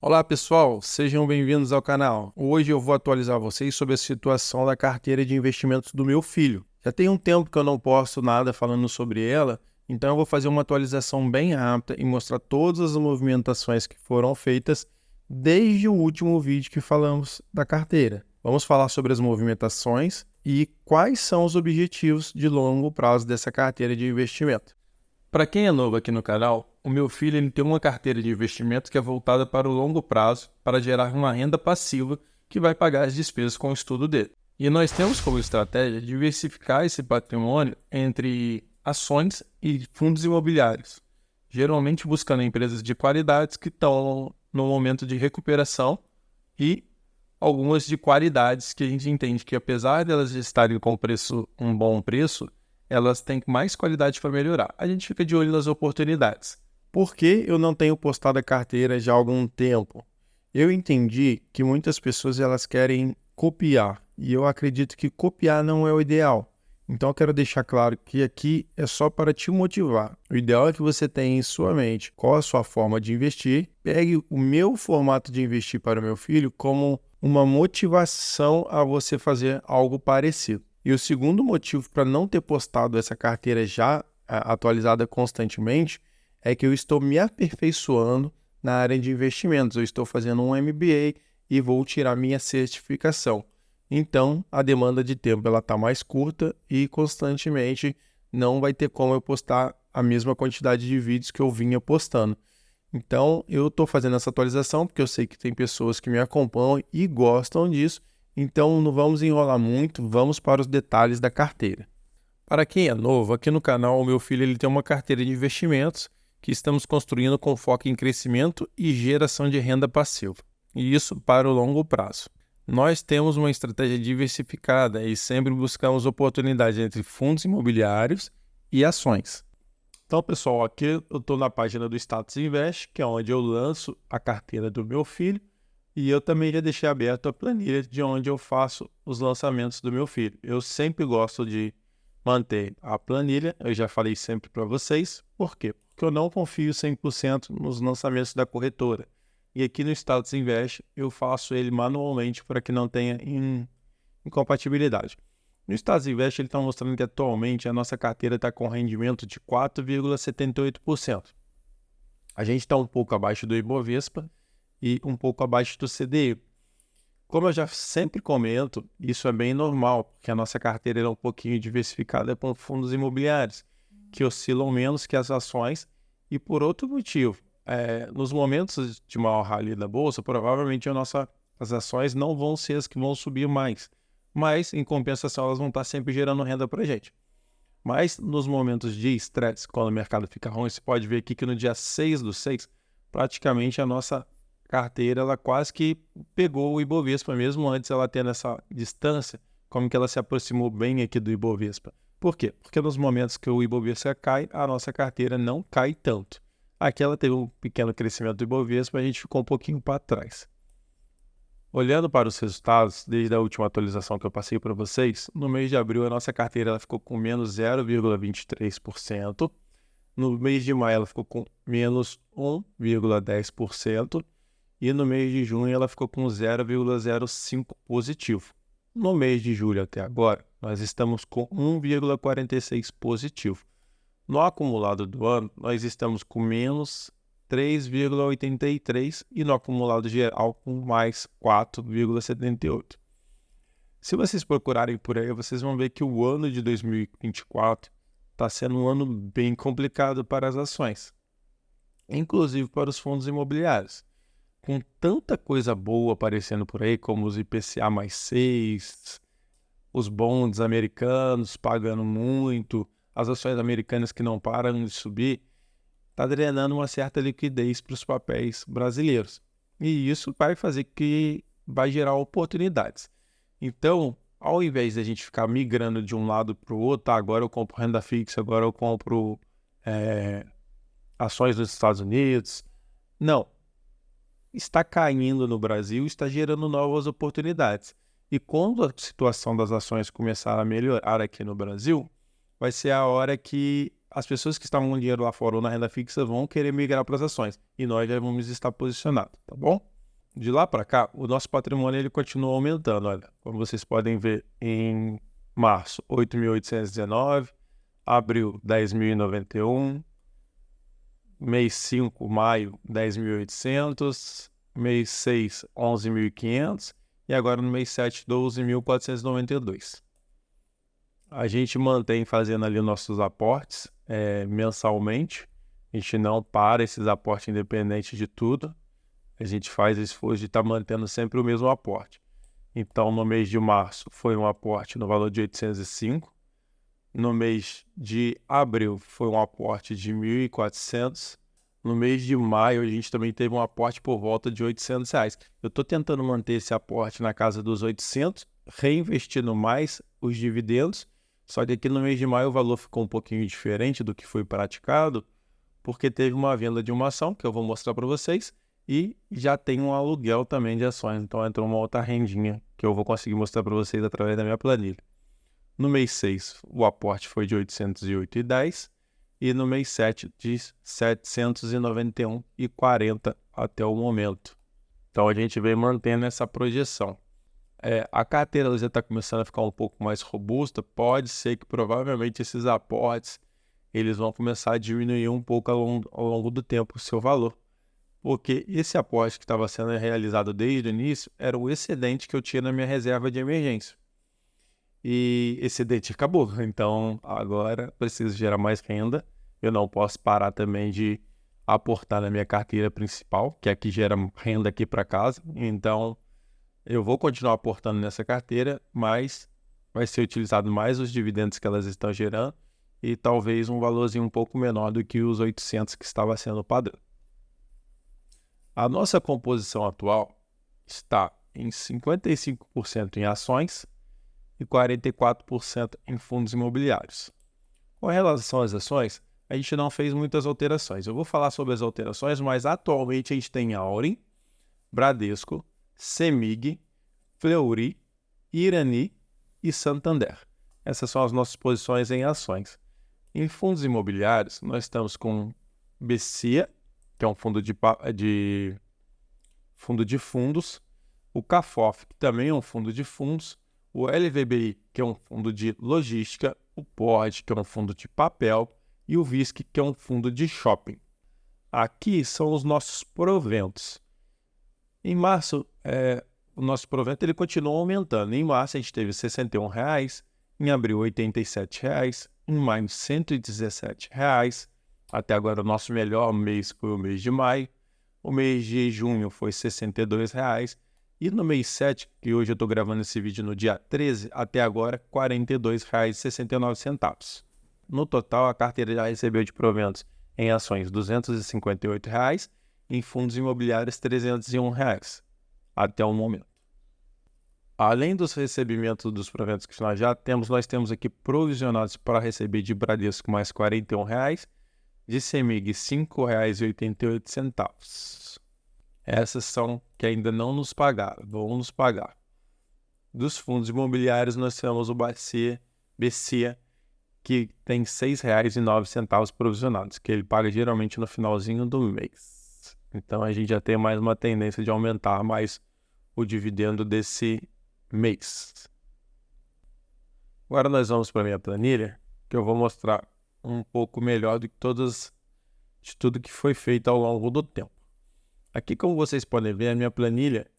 Olá pessoal, sejam bem-vindos ao canal. Hoje eu vou atualizar vocês sobre a situação da carteira de investimentos do meu filho. Já tem um tempo que eu não posto nada falando sobre ela, então eu vou fazer uma atualização bem rápida e mostrar todas as movimentações que foram feitas desde o último vídeo que falamos da carteira. Vamos falar sobre as movimentações e quais são os objetivos de longo prazo dessa carteira de investimento. Para quem é novo aqui no canal, o meu filho ele tem uma carteira de investimento que é voltada para o longo prazo, para gerar uma renda passiva que vai pagar as despesas com o estudo dele. E nós temos como estratégia diversificar esse patrimônio entre ações e fundos imobiliários, geralmente buscando empresas de qualidades que estão no momento de recuperação e algumas de qualidades que a gente entende que, apesar de elas estarem com um bom preço, elas têm mais qualidade para melhorar. A gente fica de olho nas oportunidades. Por que eu não tenho postado a carteira já há algum tempo? Eu entendi que muitas pessoas elas querem copiar, e eu acredito que copiar não é o ideal. Então eu quero deixar claro que aqui é só para te motivar. O ideal é que você tenha em sua mente qual a sua forma de investir. Pegue o meu formato de investir para o meu filho como uma motivação a você fazer algo parecido. E o segundo motivo para não ter postado essa carteira já atualizada constantemente é que eu estou me aperfeiçoando na área de investimentos. Eu estou fazendo um MBA e vou tirar minha certificação. Então, a demanda de tempo ela está mais curta e constantemente não vai ter como eu postar a mesma quantidade de vídeos que eu vinha postando. Então, eu estou fazendo essa atualização porque eu sei que tem pessoas que me acompanham e gostam disso. Então, não vamos enrolar muito, vamos para os detalhes da carteira. Para quem é novo, aqui no canal, o meu filho ele tem uma carteira de investimentos que estamos construindo com foco em crescimento e geração de renda passiva. E isso para o longo prazo. Nós temos uma estratégia diversificada e sempre buscamos oportunidades entre fundos imobiliários e ações. Então, pessoal, aqui eu estou na página do Status Invest, que é onde eu lanço a carteira do meu filho, e eu também já deixei aberto a planilha de onde eu faço os lançamentos do meu filho. Eu sempre gosto de manter a planilha, eu já falei sempre para vocês. Por quê? Porque eu não confio 100% nos lançamentos da corretora. E aqui no Status Invest eu faço ele manualmente para que não tenha incompatibilidade. No Status Invest ele está mostrando que atualmente a nossa carteira está com rendimento de 4,78%. A gente está um pouco abaixo do Ibovespa e um pouco abaixo do CDI. Como eu já sempre comento, isso é bem normal, porque a nossa carteira é um pouquinho diversificada com fundos imobiliários, que oscilam menos que as ações, e por outro motivo, nos momentos de maior rally da Bolsa, provavelmente as ações não vão ser as que vão subir mais, mas em compensação elas vão estar sempre gerando renda para a gente. Mas nos momentos de estresse, quando o mercado fica ruim, você pode ver aqui que no dia 6/6, praticamente a nossa carteira ela quase que pegou o Ibovespa, mesmo antes ela tendo essa distância, como que ela se aproximou bem aqui do Ibovespa. Por quê? Porque nos momentos que o Ibovespa cai, a nossa carteira não cai tanto. Aqui ela teve um pequeno crescimento do Ibovespa, a gente ficou um pouquinho para trás. Olhando para os resultados, desde a última atualização que eu passei para vocês, no mês de abril a nossa carteira ela ficou com menos 0,23%, no mês de maio ela ficou com menos 1,10%, e no mês de junho ela ficou com 0,05 positivo. No mês de julho até agora, nós estamos com 1,46 positivo. No acumulado do ano, nós estamos com menos 3,83 e no acumulado geral com mais 4,78. Se vocês procurarem por aí, vocês vão ver que o ano de 2024 está sendo um ano bem complicado para as ações, inclusive para os fundos imobiliários. Com tanta coisa boa aparecendo por aí, como os IPCA mais 6, os bonds americanos pagando muito, as ações americanas que não param de subir, está drenando uma certa liquidez para os papéis brasileiros. E isso vai fazer que vai gerar oportunidades. Então, ao invés de a gente ficar migrando de um lado para o outro, agora eu compro renda fixa, agora eu compro ações dos Estados Unidos. Não. Está caindo no Brasil, está gerando novas oportunidades. E quando a situação das ações começar a melhorar aqui no Brasil, vai ser a hora que as pessoas que estavam com dinheiro lá fora ou na renda fixa vão querer migrar para as ações e nós já vamos estar posicionados, tá bom? De lá para cá, o nosso patrimônio ele continua aumentando, olha, como vocês podem ver em março, 8.819, abril, 10.091, mês 5, maio, 10.800, mês 6, 11.500 e agora no mês 7, 12.492. A gente mantém fazendo ali nossos aportes mensalmente. A gente não para esses aportes independente de tudo. A gente faz esforço de estar mantendo sempre o mesmo aporte. Então, no mês de março foi um aporte no valor de 805. No mês de abril foi um aporte de 1.400. No mês de maio a gente também teve um aporte por volta de R$800. Eu estou tentando manter esse aporte na casa dos 800, reinvestindo mais os dividendos. Só que aqui no mês de maio o valor ficou um pouquinho diferente do que foi praticado, porque teve uma venda de uma ação, que eu vou mostrar para vocês, e já tem um aluguel também de ações. Então entrou uma outra rendinha que eu vou conseguir mostrar para vocês através da minha planilha. No mês 6, o aporte foi de 808,10 e no mês 7 de 791,40 até o momento. Então a gente vem mantendo essa projeção. A carteira já está começando a ficar um pouco mais robusta, pode ser que provavelmente esses aportes eles vão começar a diminuir um pouco ao longo do tempo o seu valor, porque esse aporte que estava sendo realizado desde o início era o excedente que eu tinha na minha reserva de emergência. E esse excedente acabou, então agora preciso gerar mais renda, eu não posso parar também de aportar na minha carteira principal, que é a que gera renda aqui para casa, então eu vou continuar aportando nessa carteira, mas vai ser utilizado mais os dividendos que elas estão gerando e talvez um valorzinho um pouco menor do que os 800 que estava sendo o padrão. A nossa composição atual está em 55% em ações e 44% em fundos imobiliários. Com relação às ações, a gente não fez muitas alterações. Eu vou falar sobre as alterações, mas atualmente a gente tem Auren, Bradesco, CEMIG, Fleury, Irani e Santander. Essas são as nossas posições em ações. Em fundos imobiliários, nós estamos com BCIA, que é um fundo de fundos, o CAFOF, que também é um fundo de fundos, o LVBI, que é um fundo de logística, o PORD, que é um fundo de papel, e o VISC, que é um fundo de shopping. Aqui são os nossos proventos. Em março, o nosso provento ele continua aumentando. Em março a gente teve R$ 61,00, em abril R$ 87,00, em maio R$ 117,00. Até agora o nosso melhor mês foi o mês de maio. O mês de junho foi R$ 62,00. E no mês 7, que hoje eu estou gravando esse vídeo no dia 13, até agora R$ 42,69. No total, a carteira já recebeu de proventos em ações R$ 258,00, em fundos imobiliários R$ 301,00, até o momento. Além dos recebimentos dos proventos que nós já temos, nós temos aqui provisionados para receber de Bradesco mais R$ 41,00, de CEMIG R$ 5,88. Essas são que ainda não nos pagaram, vão nos pagar. Dos fundos imobiliários, nós temos o BCIA, que tem R$ 6,09 provisionados, que ele paga geralmente no finalzinho do mês. Então, a gente já tem mais uma tendência de aumentar mais o dividendo desse mês. Agora nós vamos para a minha planilha, que eu vou mostrar um pouco melhor de tudo que foi feito ao longo do tempo. Aqui, como vocês podem ver, a minha planilha,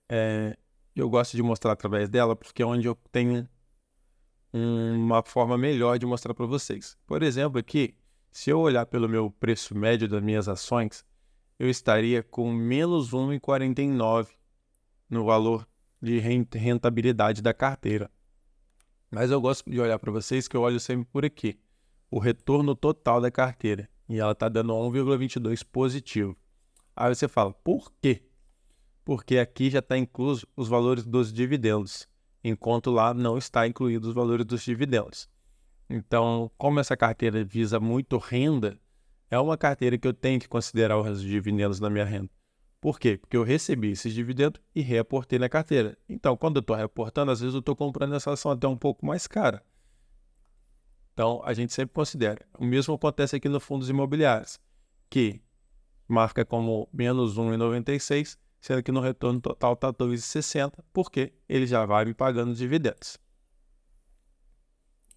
eu gosto de mostrar através dela, porque é onde eu tenho uma forma melhor de mostrar para vocês. Por exemplo, aqui, se eu olhar pelo meu preço médio das minhas ações, eu estaria com menos 1,49 no valor de rentabilidade da carteira. Mas eu gosto de olhar para vocês que eu olho sempre por aqui, o retorno total da carteira, e ela está dando 1,22 positivo. Aí você fala, por quê? Porque aqui já está incluso os valores dos dividendos, enquanto lá não está incluído os valores dos dividendos. Então, como essa carteira visa muito renda, é uma carteira que eu tenho que considerar os dividendos na minha renda. Por quê? Porque eu recebi esses dividendos e reaportei na carteira. Então, quando eu estou reaportando, às vezes eu estou comprando essa ação até um pouco mais cara. Então, a gente sempre considera. O mesmo acontece aqui no fundos imobiliários, que marca como menos 1,96, sendo que no retorno total está 2,60, porque ele já vai me pagando dividendos.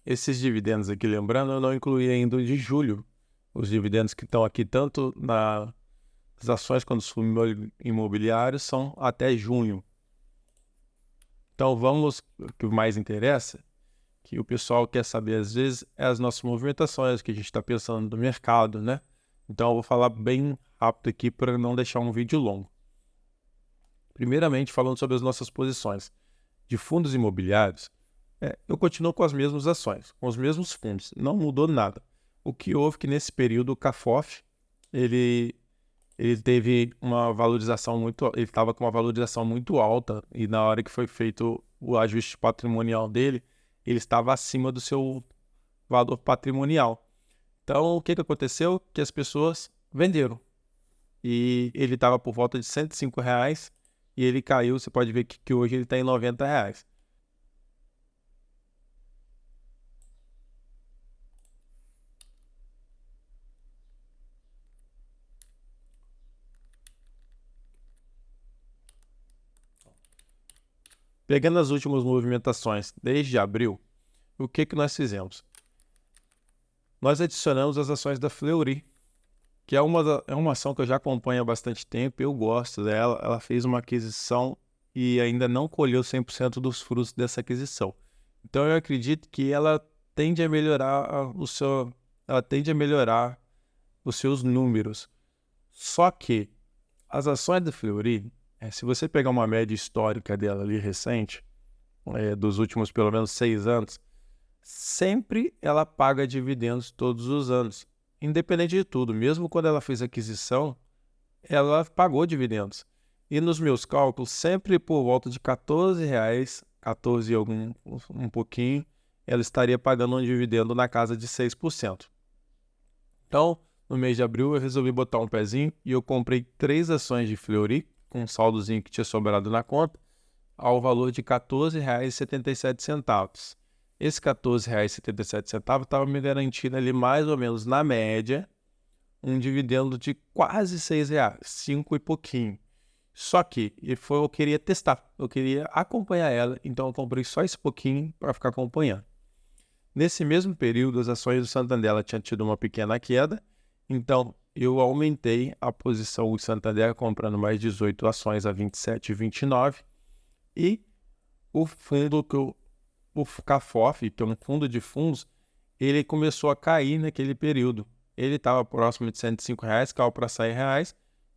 Esses dividendos aqui, lembrando, eu não incluí ainda o de julho. Os dividendos que estão aqui, tanto nas ações quanto nos fundos imobiliários, são até junho. Então, vamos, o que mais interessa, que o pessoal quer saber, às vezes, é as nossas movimentações, que a gente está pensando no mercado, né? Então, eu vou falar bem rápido aqui para não deixar um vídeo longo. Primeiramente, falando sobre as nossas posições de fundos imobiliários, eu continuo com as mesmas ações, com os mesmos fundos, não mudou nada. O que houve que nesse período o CAFOF, ele teve uma valorização ele estava com uma valorização muito alta e na hora que foi feito o ajuste patrimonial dele, ele estava acima do seu valor patrimonial. Então, o que aconteceu? Que as pessoas venderam. E ele estava por volta de R$ 105 e ele caiu, você pode ver que hoje ele está em R$ 90. Pegando as últimas movimentações desde abril, o que nós fizemos? Nós adicionamos as ações da Fleury, que é uma ação que eu já acompanho há bastante tempo, eu gosto dela. Ela fez uma aquisição e ainda não colheu 100% dos frutos dessa aquisição. Então eu acredito que ela tende a melhorar os seus números. Só que as ações da Fleury, se você pegar uma média histórica dela ali recente, dos últimos pelo menos 6 anos, sempre ela paga dividendos todos os anos, independente de tudo. Mesmo quando ela fez aquisição, ela pagou dividendos. E nos meus cálculos, sempre por volta de R$14, 14 e um pouquinho, ela estaria pagando um dividendo na casa de 6%. Então, no mês de abril, eu resolvi botar um pezinho e eu comprei 3 ações de Fleury, com um saldozinho que tinha sobrado na conta, ao valor de R$14,77. Esse R$14,77 estava me garantindo ali mais ou menos na média um dividendo de quase R$6, 5 e pouquinho. Só que eu queria testar, eu queria acompanhar ela, então eu comprei só esse pouquinho para ficar acompanhando. Nesse mesmo período, as ações do Santander tinham tido uma pequena queda, então eu aumentei a posição do Santander comprando mais 18 ações a 27,29 e o fundo o CAFOF, que é um fundo de fundos, ele começou a cair naquele período. Ele estava próximo de R$105, caiu para R$100.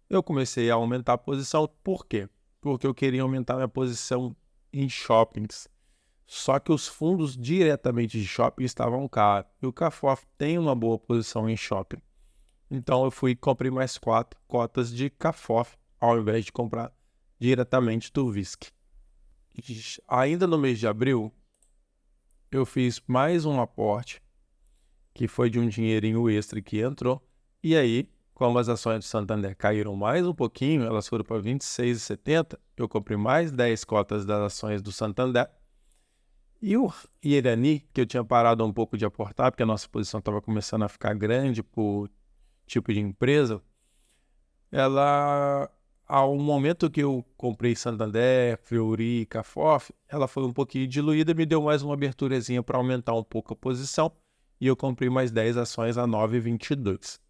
Eu comecei a aumentar a posição. Por quê? Porque eu queria aumentar minha posição em shoppings. Só que os fundos diretamente de shopping estavam caros. E o CAFOF tem uma boa posição em shopping. Então eu fui e comprei mais 4 cotas de CAFOF, ao invés de comprar diretamente do VISC. Ainda no mês de abril, eu fiz mais um aporte, que foi de um dinheirinho extra que entrou. E aí, como as ações do Santander caíram mais um pouquinho, elas foram para R$26,70, eu comprei mais 10 cotas das ações do Santander. E o Irani, que eu tinha parado um pouco de aportar, porque a nossa posição estava começando a ficar grande por tipo de empresa, ao momento que eu comprei Santander, Fleury, CAFOF, ela foi um pouquinho diluída, me deu mais uma aberturazinha para aumentar um pouco a posição, e eu comprei mais 10 ações a R$9,22.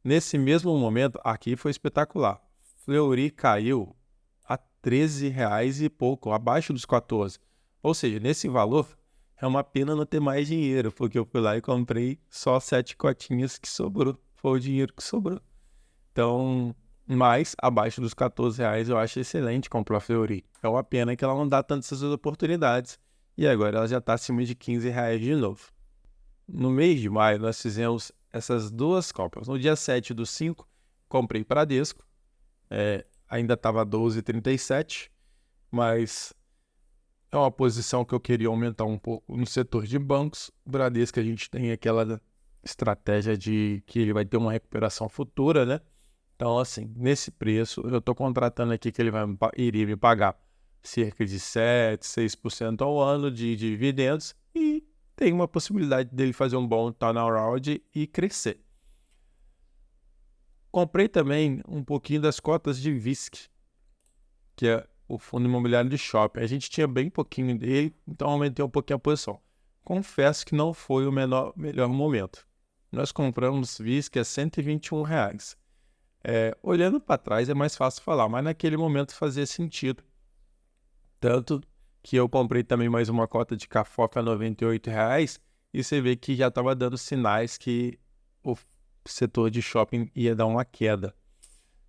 Nesse mesmo momento, aqui foi espetacular. Fleury caiu a R$13 e pouco, abaixo dos 14. Ou seja, nesse valor, é uma pena não ter mais dinheiro, porque eu fui lá e comprei só 7 cotinhas que sobrou. Foi o dinheiro que sobrou. Então, mas abaixo dos R$14 eu acho excelente comprar a Fleury. É uma pena que ela não dá tantas oportunidades. E agora ela já está acima de R$15 de novo. No mês de maio, nós fizemos essas 2 compras. No dia 7/5, comprei Bradesco. Ainda estava 12,37, mas é uma posição que eu queria aumentar um pouco no setor de bancos. O Bradesco, a gente tem aquela estratégia de que ele vai ter uma recuperação futura, né? Então, assim, nesse preço, eu estou contratando aqui que ele iria me pagar cerca de 7, 6% ao ano de dividendos e tem uma possibilidade dele fazer um bom turnaround e crescer. Comprei também um pouquinho das cotas de VISC, que é o fundo imobiliário de shopping. A gente tinha bem pouquinho dele, então aumentei um pouquinho a posição. Confesso que não foi o melhor momento. Nós compramos VISC a R$121. Olhando para trás é mais fácil falar, mas naquele momento fazia sentido. Tanto que eu comprei também mais uma cota de CAFOF a R$98 e você vê que já estava dando sinais que o setor de shopping ia dar uma queda.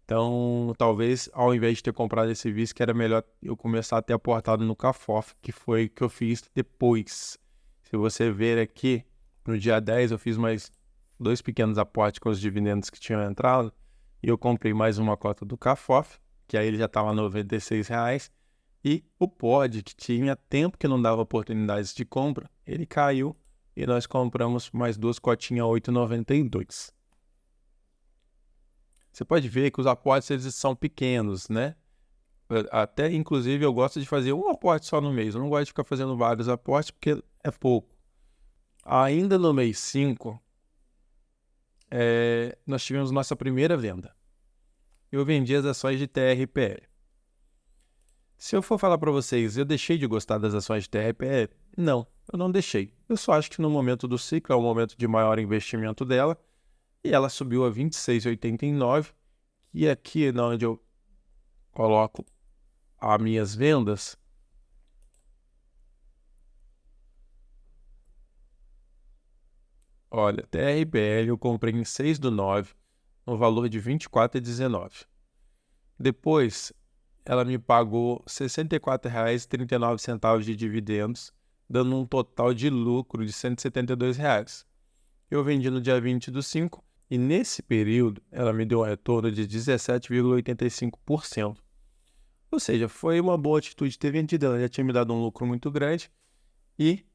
Então, talvez, ao invés de ter comprado esse VISC, era melhor eu começar a ter aportado no CAFOF, que foi o que eu fiz depois. Se você ver aqui, no dia 10 eu fiz mais 2 pequenos aportes com os dividendos que tinham entrado, e eu comprei mais uma cota do CAFOF, que aí ele já estava R$ 96, e o POD, que tinha tempo que não dava oportunidades de compra, ele caiu, e nós compramos mais 2 cotinhas a R$ 8,92. Você pode ver que os aportes eles são pequenos, né? Até, inclusive, eu gosto de fazer um aporte só no mês. Eu não gosto de ficar fazendo vários aportes porque é pouco. Ainda no mês 5, nós tivemos nossa primeira venda. Eu vendi as ações de TRPL. Se eu for falar para vocês, eu deixei de gostar das ações de TRPL? Não, eu não deixei. Eu só acho que no momento do ciclo é o momento de maior investimento dela. E ela subiu a 26,89. E aqui, onde eu coloco as minhas vendas, olha, TRPL eu comprei em 6/9, no valor de R$ 24,19. Depois, ela me pagou R$ 64,39 de dividendos, dando um total de lucro de R$ 172. Eu vendi no dia 20/5 e nesse período ela me deu um retorno de 17,85%. Ou seja, foi uma boa atitude ter vendido, ela já tinha me dado um lucro muito grande e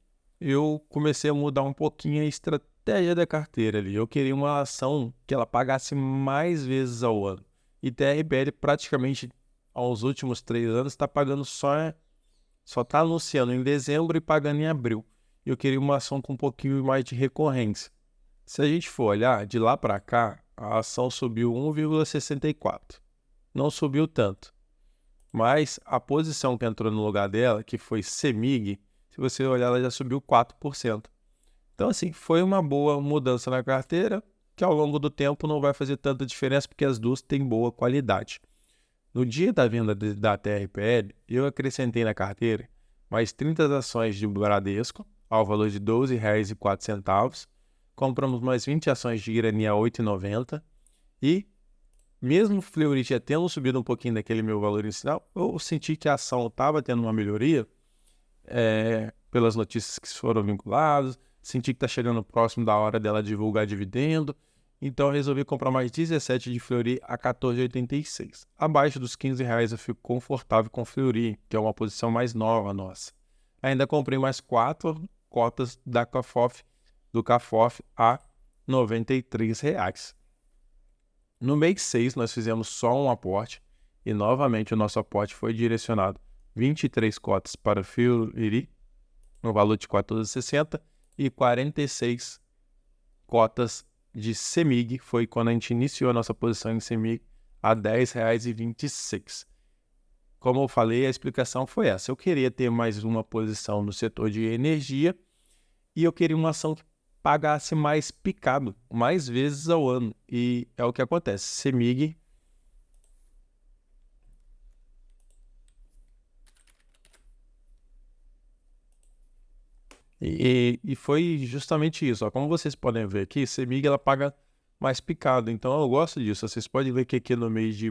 eu comecei a mudar um pouquinho a estratégia da carteira ali. Eu queria uma ação que ela pagasse mais vezes ao ano. E TRPL praticamente aos últimos 3 anos está pagando só está anunciando em dezembro e pagando em abril. Eu queria uma ação com um pouquinho mais de recorrência. Se a gente for olhar, de lá para cá, a ação subiu 1,64. Não subiu tanto. Mas a posição que entrou no lugar dela, que foi CEMIG, se você olhar, ela já subiu 4%. Então, assim, foi uma boa mudança na carteira, que ao longo do tempo não vai fazer tanta diferença, porque as duas têm boa qualidade. No dia da venda da TRPL, eu acrescentei na carteira mais 30 ações de Bradesco, ao valor de R$ 12,04. Compramos mais 20 ações de Irani a R$ 8,90. E, mesmo o Fleury já tendo subido um pouquinho daquele meu valor inicial, eu senti que a ação estava tendo uma melhoria pelas notícias que foram vinculadas. Senti que está chegando próximo da hora dela divulgar dividendo. Então, eu resolvi comprar mais 17 de Fleury a R$ 14,86. Abaixo dos R$ 15 eu fico confortável com Fleury, que é uma posição mais nova nossa. Ainda comprei mais 4 cotas do CAFOF a R$ 93. No mês 6, nós fizemos só um aporte e, novamente, o nosso aporte foi direcionado 23 cotas para Fleury, no valor de R$ 14,60, e 46 cotas de CEMIG, foi quando a gente iniciou a nossa posição em CEMIG, a R$ 10,26. Como eu falei, a explicação foi essa. Eu queria ter mais uma posição no setor de energia e eu queria uma ação que pagasse mais picado, mais vezes ao ano. E é o que acontece. CEMIG e foi justamente isso. Ó. Como vocês podem ver aqui, CEMIG ela paga mais picado. Então eu gosto disso. Vocês podem ver que aqui no mês de...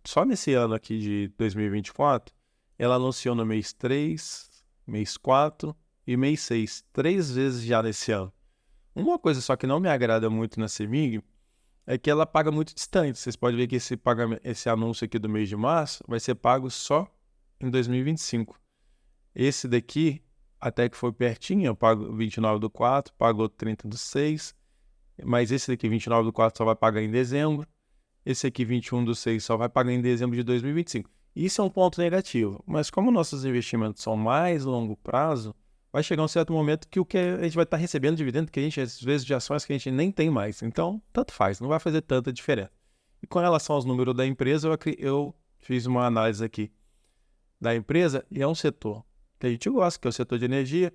Só nesse ano aqui de 2024, ela anunciou no mês 3, mês 4 e mês 6. 3 vezes já nesse ano. Uma coisa só que não me agrada muito na CEMIG é que ela paga muito distante. Vocês podem ver que esse anúncio aqui do mês de março vai ser pago só em 2025. Esse daqui, até que foi pertinho, eu pago 29/4, pagou 30/6, mas esse daqui, 29/4, só vai pagar em dezembro. Esse aqui, 21/6, só vai pagar em dezembro de 2025. Isso é um ponto negativo, mas como nossos investimentos são mais longo prazo, vai chegar um certo momento que a gente vai estar recebendo dividendo, que a gente, às vezes, de ações que a gente nem tem mais. Então, tanto faz, não vai fazer tanta diferença. E com relação aos números da empresa, eu fiz uma análise aqui da empresa e é um setor que a gente gosta, que é o setor de energia.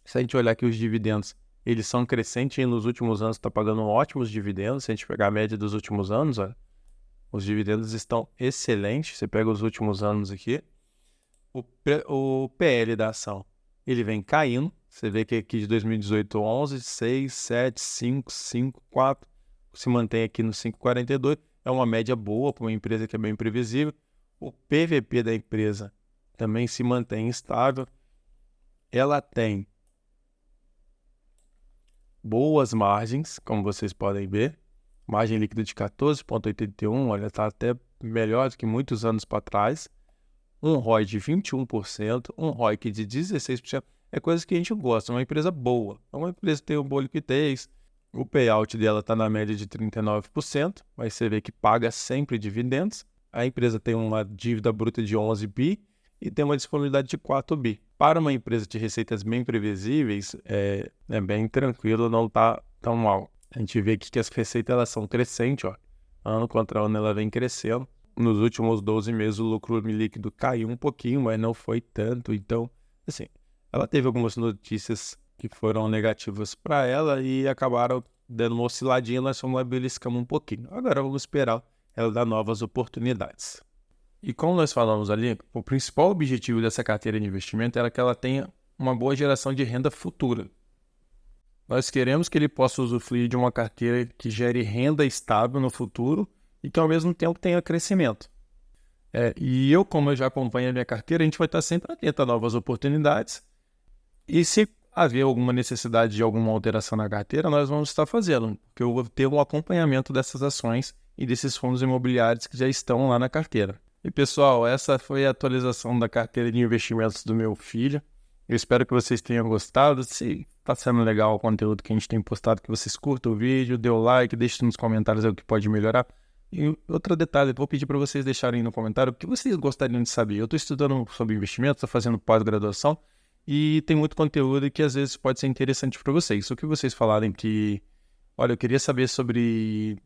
Se a gente olhar aqui os dividendos, eles são crescentes e nos últimos anos está pagando ótimos dividendos. Se a gente pegar a média dos últimos anos, olha, os dividendos estão excelentes. Você pega os últimos anos aqui, o PL da ação, ele vem caindo. Você vê que aqui de 2018, 11, 6, 7, 5, 5, 4, se mantém aqui no 5,42. É uma média boa para uma empresa que é bem previsível. O PVP da empresa também se mantém estável. Ela tem boas margens, como vocês podem ver. Margem líquida de 14,81, olha, está até melhor do que muitos anos para trás. Um ROI de 21%, um ROIC de 16%. É coisa que a gente gosta, é uma empresa boa. É uma empresa que tem uma boa liquidez. O payout dela está na média de 39%, mas você vê que paga sempre dividendos. A empresa tem uma dívida bruta de 11 bi e tem uma disponibilidade de 4 bi. Para uma empresa de receitas bem previsíveis, é bem tranquilo, não está tão mal. A gente vê aqui que as receitas elas são crescentes, ó. Ano contra ano ela vem crescendo. Nos últimos 12 meses o lucro líquido caiu um pouquinho, mas não foi tanto. Então, assim, ela teve algumas notícias que foram negativas para ela e acabaram dando uma osciladinha, nós fomos lá beliscamos um pouquinho. Agora vamos esperar ela dar novas oportunidades. E como nós falamos ali, o principal objetivo dessa carteira de investimento era que ela tenha uma boa geração de renda futura. Nós queremos que ele possa usufruir de uma carteira que gere renda estável no futuro e que ao mesmo tempo tenha crescimento. E eu, como eu já acompanho a minha carteira, a gente vai estar sempre atento a novas oportunidades. E se haver alguma necessidade de alguma alteração na carteira, nós vamos estar fazendo, porque eu vou ter um acompanhamento dessas ações e desses fundos imobiliários que já estão lá na carteira. E pessoal, essa foi a atualização da carteira de investimentos do meu filho. Eu espero que vocês tenham gostado. Se está sendo legal o conteúdo que a gente tem postado, que vocês curtam o vídeo, dê o like, deixe nos comentários o que pode melhorar. E outro detalhe, vou pedir para vocês deixarem no comentário o que vocês gostariam de saber. Eu estou estudando sobre investimentos, estou fazendo pós-graduação e tem muito conteúdo que às vezes pode ser interessante para vocês. O que vocês falarem que, olha, eu queria saber sobre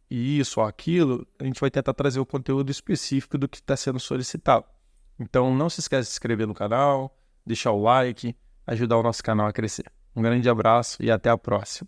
isso ou aquilo, a gente vai tentar trazer o conteúdo específico do que está sendo solicitado. Então não se esqueça de se inscrever no canal, deixar o like, ajudar o nosso canal a crescer. Um grande abraço e até a próxima.